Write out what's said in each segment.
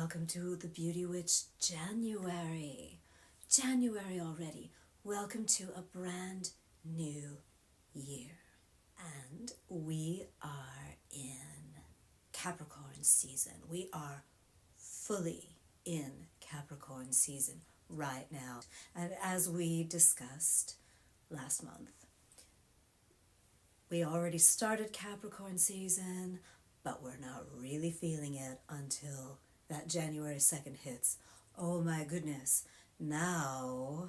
welcome to the Beauty Witch January. January already. Welcome to a brand new year. And we are in Capricorn season. We are fully in Capricorn season right now. And as we discussed last month, we already started Capricorn season, but we're not really feeling it until that January 2nd hits. Oh my goodness. Now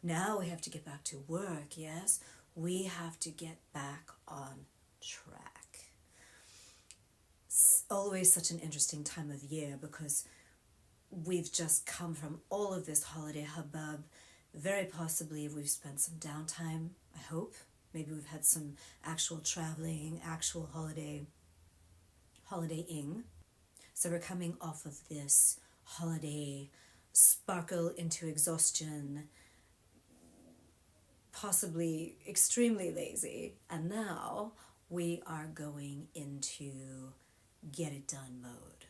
we have to get back to work, yes? We have to get back on track. It's always such an interesting time of year because we've just come from all of this holiday hubbub. Very possibly we've spent some downtime, I hope. Maybe we've had some actual traveling, actual holidaying. So we're coming off of this holiday sparkle into exhaustion, possibly extremely lazy, and now we are going into get it done mode.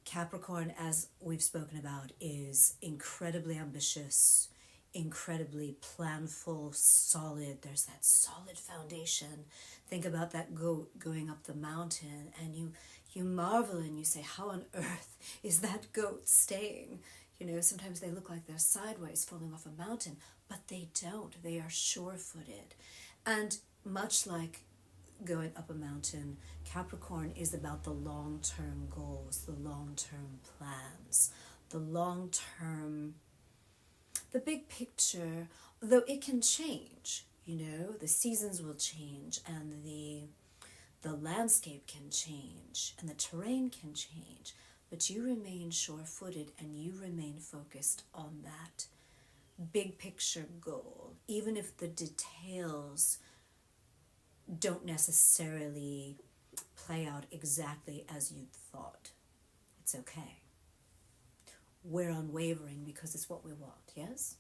Capricorn, as we've spoken about, is incredibly ambitious, incredibly planful, solid. There's that solid foundation. Think about that goat going up the mountain, and you marvel and you say, how on earth is that goat staying? You know, sometimes they look like they're sideways falling off a mountain, but they don't. They are sure-footed. And much like going up a mountain, Capricorn is about the long-term goals, the long-term plans, the long-term, the big picture, though it can change, you know, the seasons will change and the landscape can change and the terrain can change, but you remain sure-footed and you remain focused on that big picture goal, even if the details don't necessarily play out exactly as you'd thought. It's okay. We're unwavering because it's what we want, yes?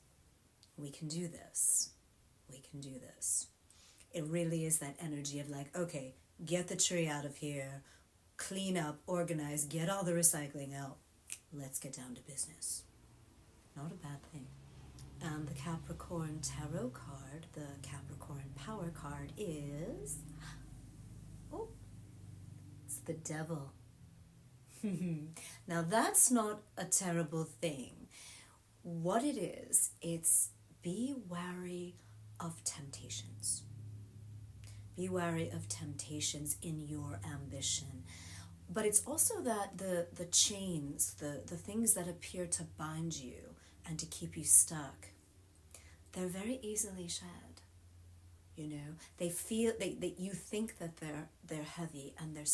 We can do this. We can do this. It really is that energy of like, okay, get the tree out of here, clean up, organize, get all the recycling out. Let's get down to business. Not a bad thing. And the Capricorn Tarot card, the Capricorn Power card is, it's the Devil. Now that's not a terrible thing. What it is, it's be wary of temptations. Be wary of temptations in your ambition. But it's also that the chains, the things that appear to bind you and to keep you stuck, they're very easily shed. You know, they feel, you think that they're heavy and they're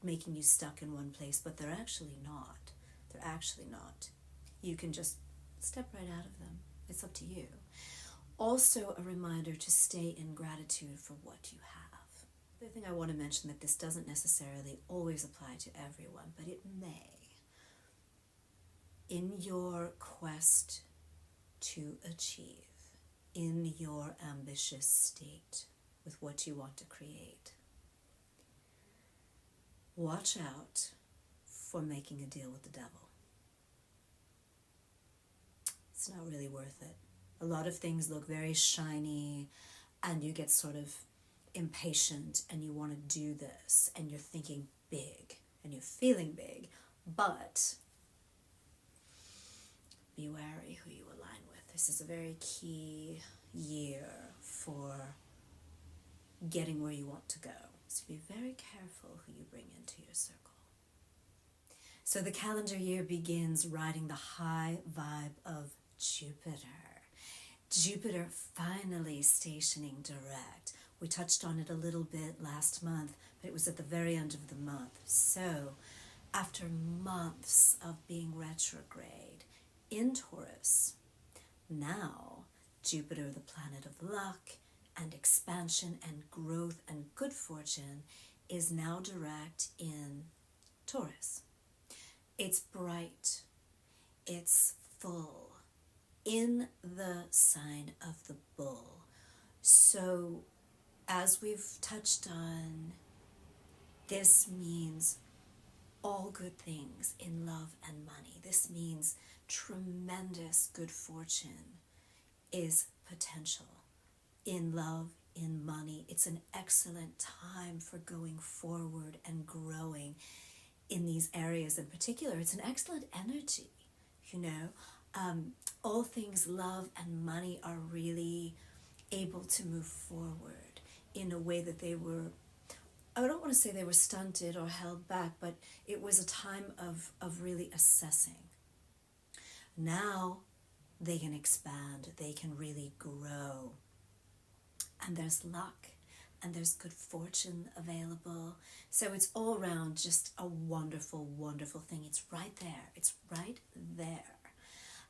making you stuck in one place, but they're actually not. They're actually not. You can just step right out of them. It's up to you. Also a reminder to stay in gratitude for what you have. The thing I want to mention, that this doesn't necessarily always apply to everyone, but it may. In your quest to achieve, in your ambitious state with what you want to create, watch out for making a deal with the devil. It's not really worth it. A lot of things look very shiny and you get sort of impatient and you want to do this and you're thinking big and you're feeling big, but be wary who you align with. This is a very key year for getting where you want to go. So be very careful who you bring into your circle. So the calendar year begins riding the high vibe of Jupiter. Jupiter finally stationing direct. We touched on it a little bit last month, but it was at the very end of the month. So after months of being retrograde in Taurus, now Jupiter, the planet of luck and expansion and growth and good fortune, is now direct in Taurus. It's bright, it's full, in the sign of the bull. So, as we've touched on, this means all good things in love and money. This means tremendous good fortune is potential in love, in money. It's an excellent time for going forward and growing in these areas in particular. It's an excellent energy, you know. All things love and money are really able to move forward in a way that they were, I don't want to say they were stunted or held back, but it was a time of really assessing. Now they can expand, they can really grow. And there's luck and there's good fortune available. So it's all around just a wonderful, wonderful thing. It's right there. It's right there.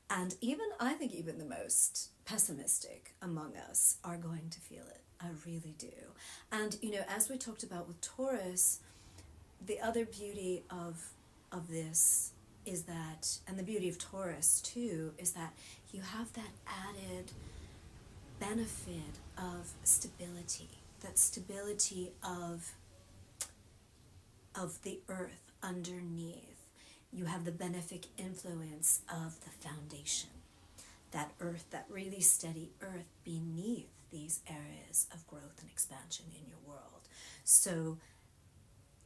And I think even the most pessimistic among us are going to feel it. I really do. And, you know, as we talked about with Taurus, the other beauty of this is that, and the beauty of Taurus too, is that you have that added benefit of stability, that stability of the earth underneath. You have the benefic influence of the foundation, that earth, that really steady earth beneath these areas of growth and expansion in your world. So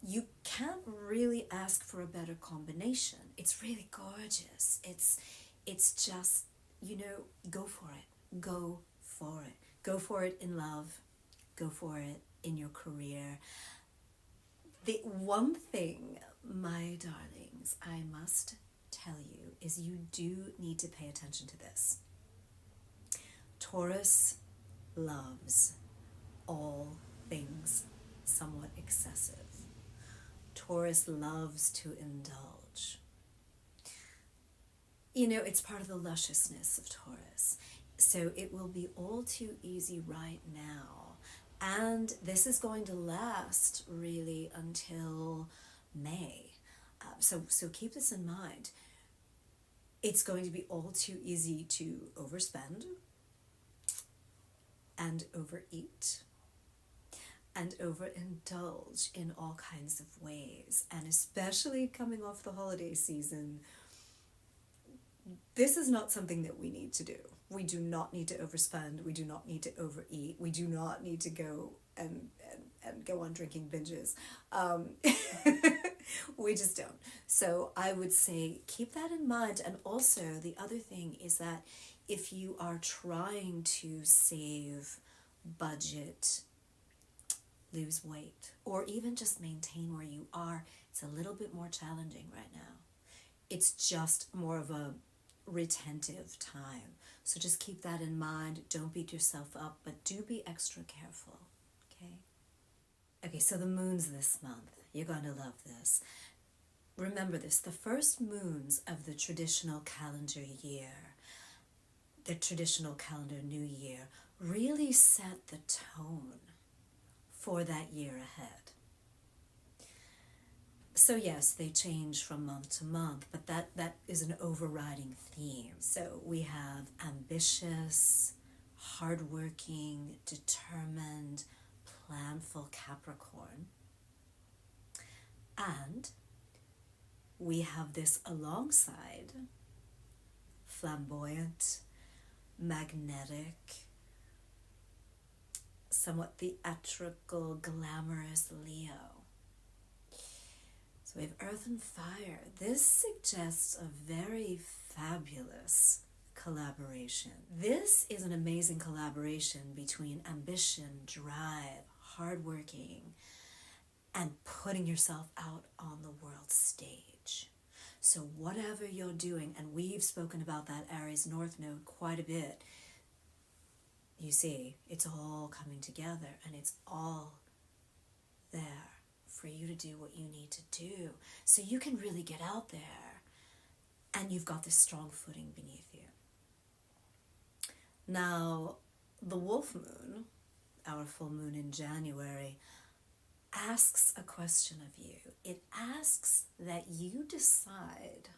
you can't really ask for a better combination. It's really gorgeous. It's just, you know, go for it. Go for it. Go for it in love. Go for it in your career. The one thing, my darlings, I must tell you is you do need to pay attention to this. Taurus loves all things somewhat excessive. Taurus loves to indulge. You know, it's part of the lusciousness of Taurus. So it will be all too easy right now. And this is going to last really until May. So keep this in mind. It's going to be all too easy to overspend and overeat and overindulge in all kinds of ways. And especially coming off the holiday season, this is not something that we need to do. We do not need to overspend. We do not need to overeat. We do not need to go and go on drinking binges. We just don't. So I would say keep that in mind. And also the other thing is that if you are trying to save, budget, lose weight, or even just maintain where you are, it's a little bit more challenging right now. It's just more of a retentive time. So just keep that in mind. Don't beat yourself up, but do be extra careful, okay? Okay, so the moons this month. You're going to love this. Remember this, the first moons of the traditional calendar year, the traditional calendar new year, really set the tone for that year ahead. So yes, they change from month to month, but that is an overriding theme. So we have ambitious, hardworking, determined, planful Capricorn. And we have this alongside flamboyant, magnetic, somewhat theatrical, glamorous Leo. So we have earth and fire. This suggests a very fabulous collaboration. This is an amazing collaboration between ambition, drive, hardworking, and putting yourself out on the world stage. So whatever you're doing, and we've spoken about that Aries North Node quite a bit, you see, it's all coming together and it's all there for you to do what you need to do. So you can really get out there and you've got this strong footing beneath you. Now, the wolf moon, our full moon in January, asks a question of you. It asks that you decide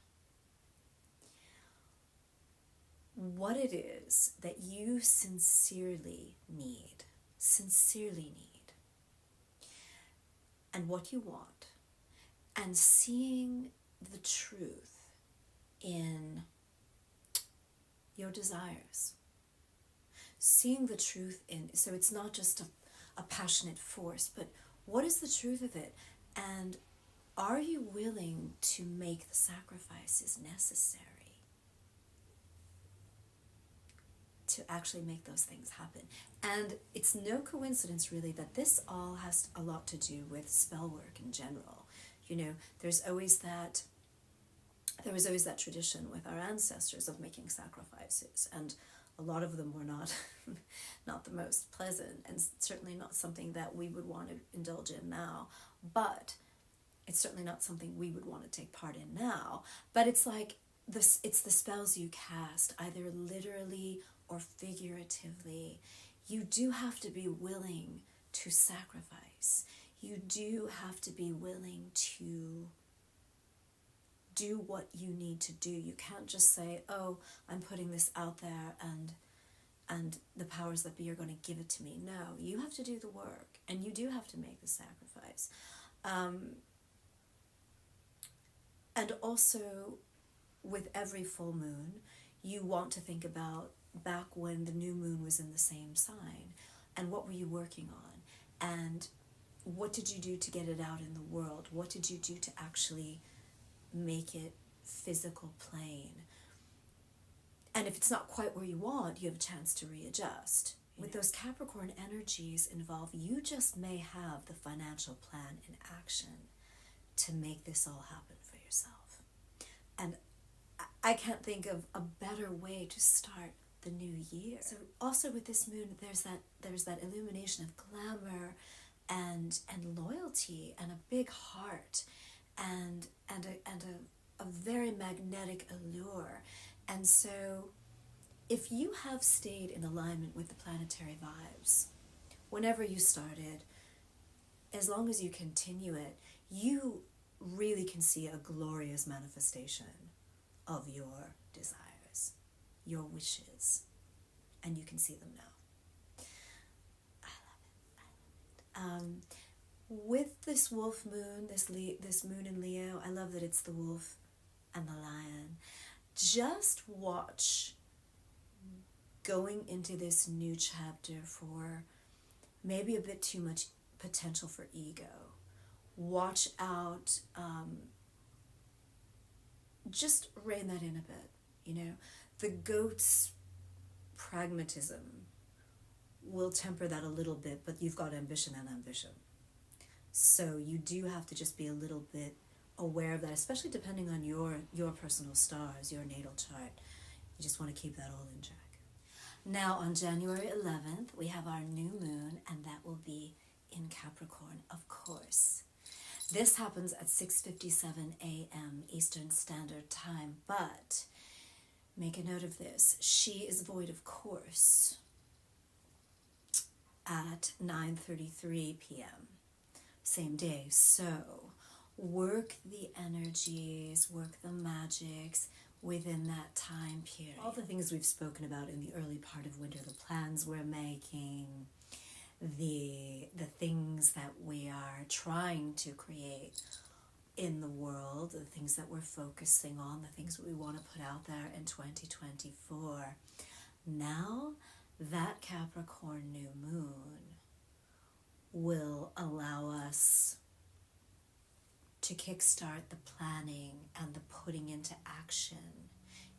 what it is that you sincerely need, and what you want, and seeing the truth in your desires. Seeing the truth in, so it's not just a passionate force, but what is the truth of it? And are you willing to make the sacrifices necessary to actually make those things happen? And it's no coincidence really that this all has a lot to do with spell work in general. You know, there was always that tradition with our ancestors of making sacrifices, and a lot of them were not not the most pleasant, and certainly not something that we would want to indulge in now, but it's certainly not something we would want to take part in now. But it's like this, it's the spells you cast, either literally or figuratively. You do have to be willing to sacrifice. You do have to be willing to do what you need to do. You can't just say, oh, I'm putting this out there and the powers that be are going to give it to me. No, you have to do the work, and you do have to make the sacrifice. And also, with every full moon, you want to think about back when the new moon was in the same sign, and what were you working on, and what did you do to get it out in the world? What did you do to actually make it physical plane? And if it's not quite where you want, you have a chance to readjust. With those Capricorn energies involved, you just may have the financial plan in action to make this all happen for yourself. And I can't think of a better way to start the new year. So also with this moon, there's that illumination of glamour and loyalty and a big heart and a very magnetic allure. And so if you have stayed in alignment with the planetary vibes, whenever you started, as long as you continue it, you really can see a glorious manifestation of your desires, your wishes, and you can see them now. I love it. With this wolf moon, this moon in Leo, I love that it's the wolf and the lion. Just watch going into this new chapter for maybe a bit too much potential for ego. Watch out, just rein that in a bit, you know. The goat's pragmatism will temper that a little bit, but you've got ambition and ambition. So you do have to just be a little bit aware of that, especially depending on your personal stars, your natal chart. You just want to keep that all in check. Now on January 11th, we have our new moon, and that will be in Capricorn, of course. This happens at 6:57 a.m. Eastern Standard Time, but make a note of this. She is void of course at 9:33 p.m. same day. So work the energies, work the magics within that time period. All the things we've spoken about in the early part of winter, the plans we're making, the things that we are trying to create in the world, the things that we're focusing on, the things that we want to put out there in 2024. Now, that Capricorn new moon will allow us to kickstart the planning and the putting into action.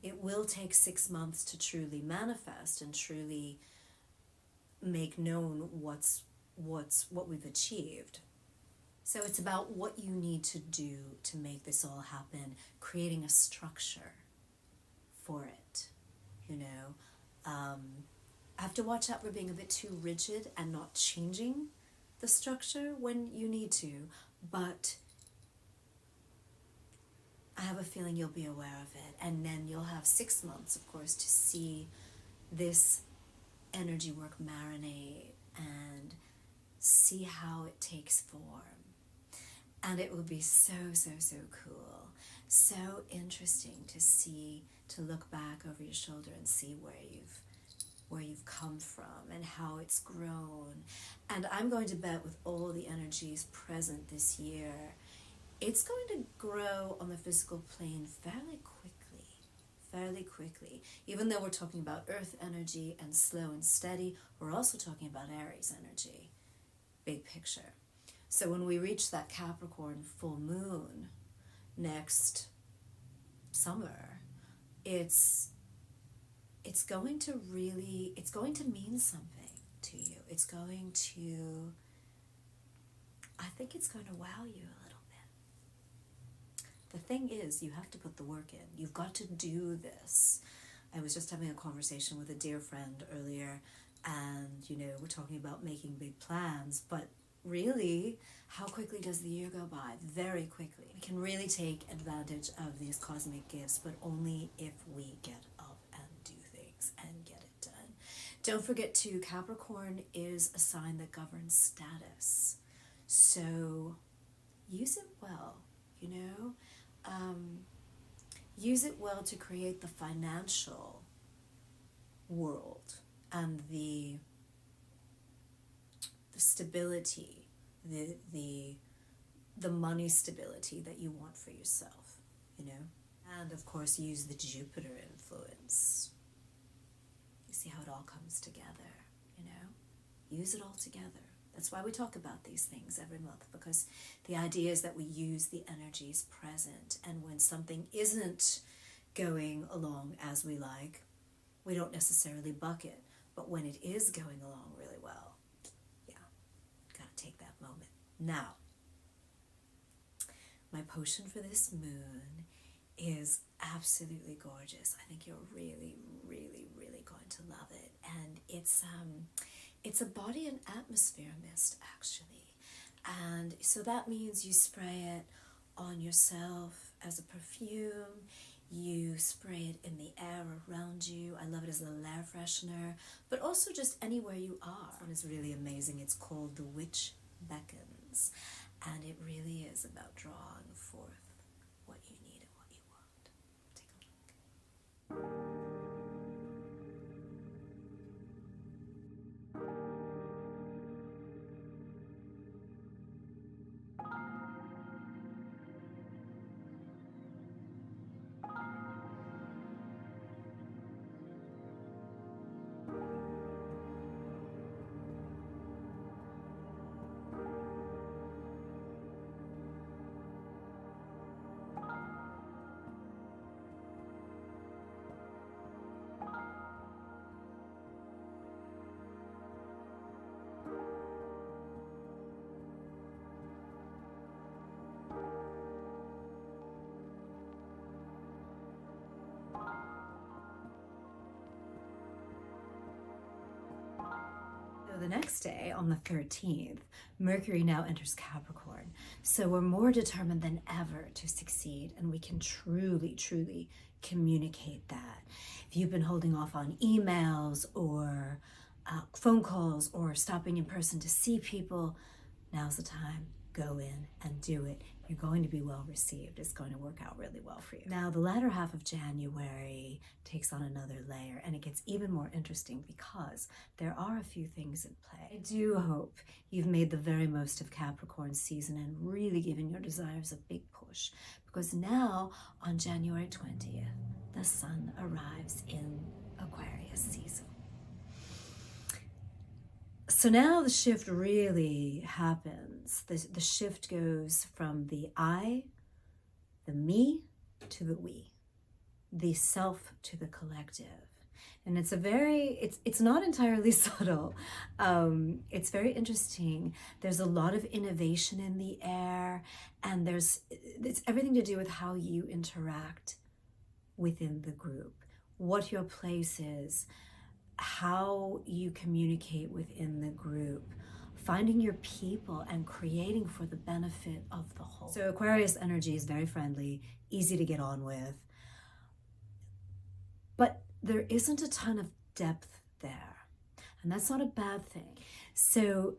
It will take 6 months to truly manifest and truly make known what we've achieved. So it's about what you need to do to make this all happen, creating a structure for it, you know. I have to watch out for being a bit too rigid and not changing the structure when you need to, but I have a feeling you'll be aware of it, and then you'll have 6 months, of course, to see this energy work marinate and see how it takes form. And it will be so cool, so interesting to see, to look back over your shoulder and see where you've come from and how it's grown. And I'm going to bet with all the energies present this year, it's going to grow on the physical plane fairly quickly. Even though we're talking about earth energy and slow and steady, we're also talking about Aries energy, big picture. So when we reach that Capricorn full moon next summer, it's going to mean something to you. I think it's going to wow you a little bit. The thing is, you have to put the work in. You've got to do this. I was just having a conversation with a dear friend earlier, and, we're talking about making big plans, but really, how quickly does the year go by? Very quickly. We can really take advantage of these cosmic gifts, but only if we get up and do things and get it done. Don't forget too, Capricorn is a sign that governs status. So use it well, use it well to create the financial world and the stability, the money stability that you want for yourself, And of course, use the Jupiter influence. You see how it all comes together, Use it all together. That's why we talk about these things every month, because the idea is that we use the energies present, and when something isn't going along as we like, we don't necessarily buck it, but when it is going along really well, gotta take that moment. Now, my potion for this moon is absolutely gorgeous. I think you're really, really, really going to love it. And it's a body and atmosphere mist, actually. And so that means you spray it on yourself as a perfume. You spray it in the air around you. I love it as a little air freshener, but also just anywhere you are. This one is really amazing. It's called the Witch Beckons, and it really is about drawing forth what you need and what you want. Take a look. The next day, on the 13th, Mercury now enters Capricorn. So we're more determined than ever to succeed, and we can truly, truly communicate that. If you've been holding off on emails or phone calls or stopping in person to see people, now's the time. Go in and do it. You're going to be well received. It's going to work out really well for you. Now, the latter half of January takes on another layer, and it gets even more interesting because there are a few things in play. I do hope you've made the very most of Capricorn season and really given your desires a big push, because now on January 20th, the sun arrives in Aquarius season. So now the shift really happens. The shift goes from the I, the me, to the we, the self to the collective. And it's it's not entirely subtle. It's very interesting. There's a lot of innovation in the air, and it's everything to do with how you interact within the group, what your place is, how you communicate within the group, finding your people and creating for the benefit of the whole. So Aquarius energy is very friendly, easy to get on with, but there isn't a ton of depth there, and that's not a bad thing. So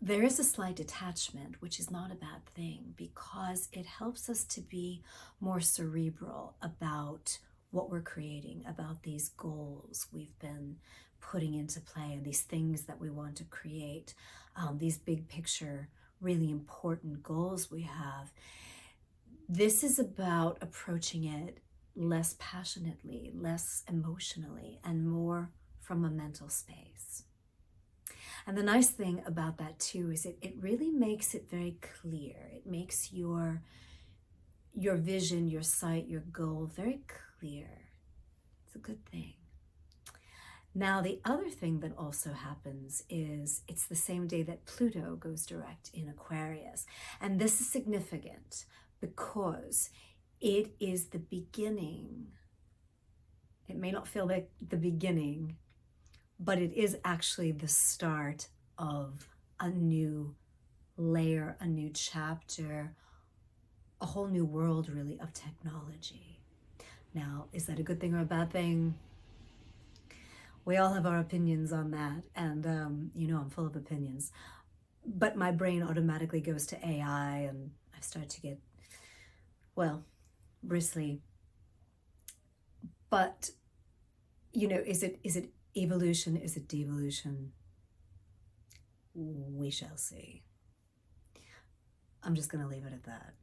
there is a slight detachment, which is not a bad thing, because it helps us to be more cerebral about what we're creating, about these goals we've been putting into play and these things that we want to create, these big picture really important goals we have. This is about approaching it less passionately, less emotionally, and more from a mental space. And the nice thing about that too is it really makes it very clear. It makes your vision, your sight, your goal very clear. It's a good thing. Now, the other thing that also happens is it's the same day that Pluto goes direct in Aquarius. And this is significant because it is the beginning. It may not feel like the beginning, but it is actually the start of a new layer, a new chapter, a whole new world, really, of technology. Now, is that a good thing or a bad thing? We all have our opinions on that, and you know I'm full of opinions. But my brain automatically goes to AI, and I start to get, well, bristly. But, you know, is it evolution? Is it devolution? We shall see. I'm just going to leave it at that.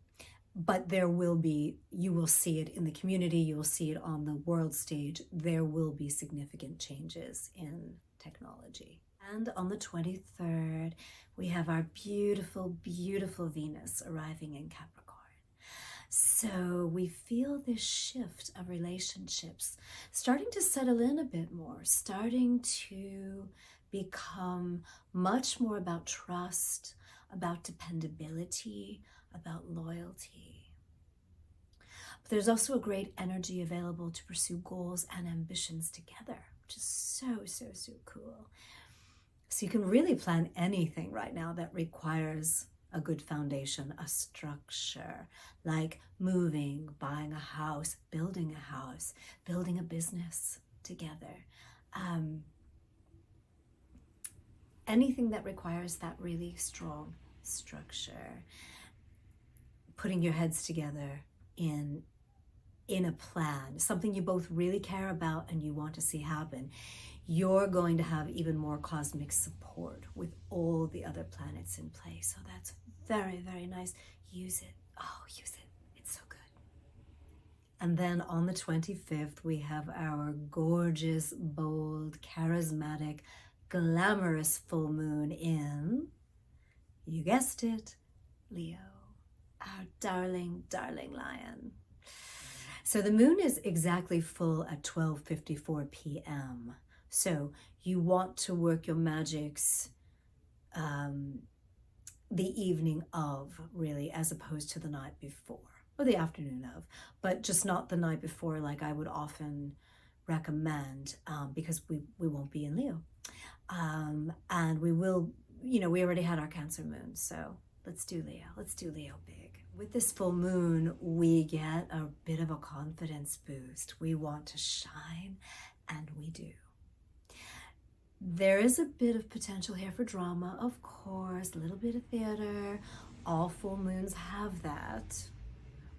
But there will be, you will see it in the community, you will see it on the world stage. There will be significant changes in technology. And on the 23rd, we have our beautiful, beautiful Venus arriving in Capricorn. So we feel this shift of relationships starting to settle in a bit more, starting to become much more about trust, about dependability, about loyalty. But there's also a great energy available to pursue goals and ambitions together, which is so, so, so cool. So you can really plan anything right now that requires a good foundation, a structure, like moving, buying a house, building a business together. Anything that requires that really strong structure. Putting your heads together in a plan, something you both really care about and you want to see happen. You're going to have even more cosmic support with all the other planets in place. So that's very, very nice. Use it. Oh, use it. It's so good. And then on the 25th, we have our gorgeous, bold, charismatic, glamorous full moon in, you guessed it, Leo. Our darling, darling lion. So the moon is exactly full at 12:54 p.m. So you want to work your magics the evening of, really, as opposed to the night before, or the afternoon of, but just not the night before like I would often recommend, because we won't be in Leo. And we will, you know, we already had our Cancer moon, so let's do Leo. Let's do Leo big. With this full moon, we get a bit of a confidence boost. We want to shine, and we do. There is a bit of potential here for drama, of course, a little bit of theater. All full moons have that.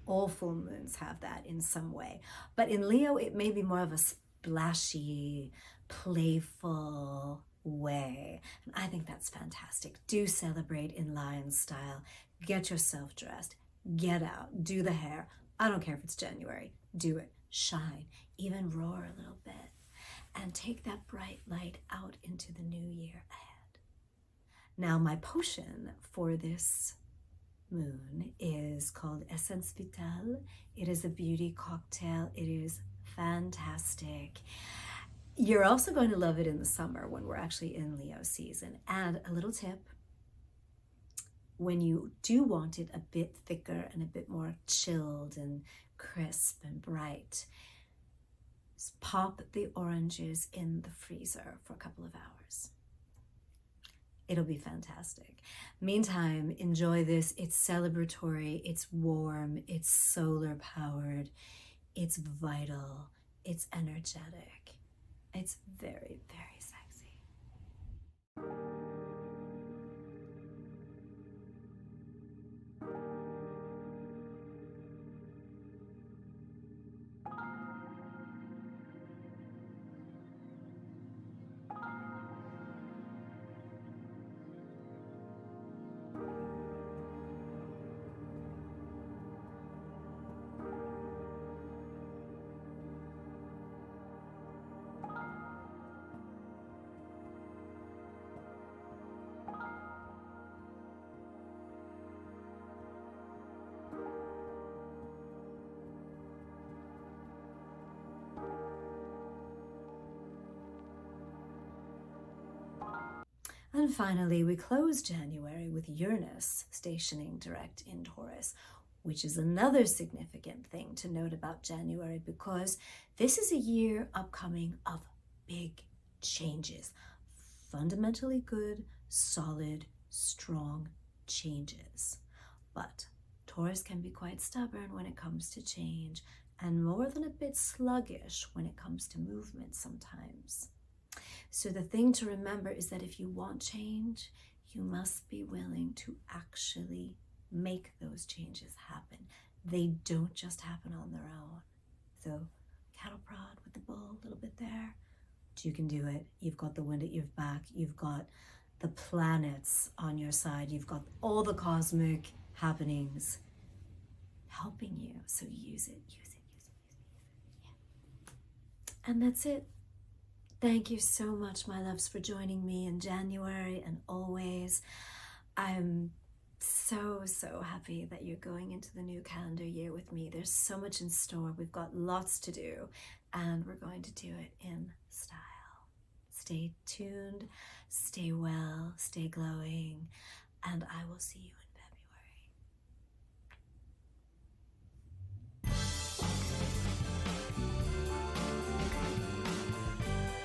All full moons have that in some way. But in Leo, it may be more of a splashy, playful way. And I think that's fantastic. Do celebrate in lion style. Get yourself dressed. Get out. Do the hair. I don't care if it's January. Do it. Shine. Even roar a little bit. And take that bright light out into the new year ahead. Now, my potion for this moon is called Essence Vitale. It is a beauty cocktail. It is fantastic. You're also going to love it in the summer when we're actually in Leo season. And a little tip, when you do want it a bit thicker and a bit more chilled and crisp and bright, pop the oranges in the freezer for a couple of hours. It'll be fantastic. Meantime, enjoy this. It's celebratory, it's warm, it's solar powered, it's vital, it's energetic. It's very, very sexy. And finally, we close January with Uranus stationing direct in Taurus, which is another significant thing to note about January, because this is a year upcoming of big changes. Fundamentally good, solid, strong changes. But Taurus can be quite stubborn when it comes to change, and more than a bit sluggish when it comes to movement sometimes. So the thing to remember is that if you want change, you must be willing to actually make those changes happen. They don't just happen on their own. So cattle prod with the bull a little bit there. You can do it. You've got the wind at your back. You've got the planets on your side. You've got all the cosmic happenings helping you. So use it, use it, use it, use it, use it. Yeah. And that's it. Thank you so much, my loves, for joining me in January and always. I'm so happy that you're going into the new calendar year with me. There's so much in store. We've got lots to do, and we're going to do it in style. Stay tuned, stay well, stay glowing, and I will see you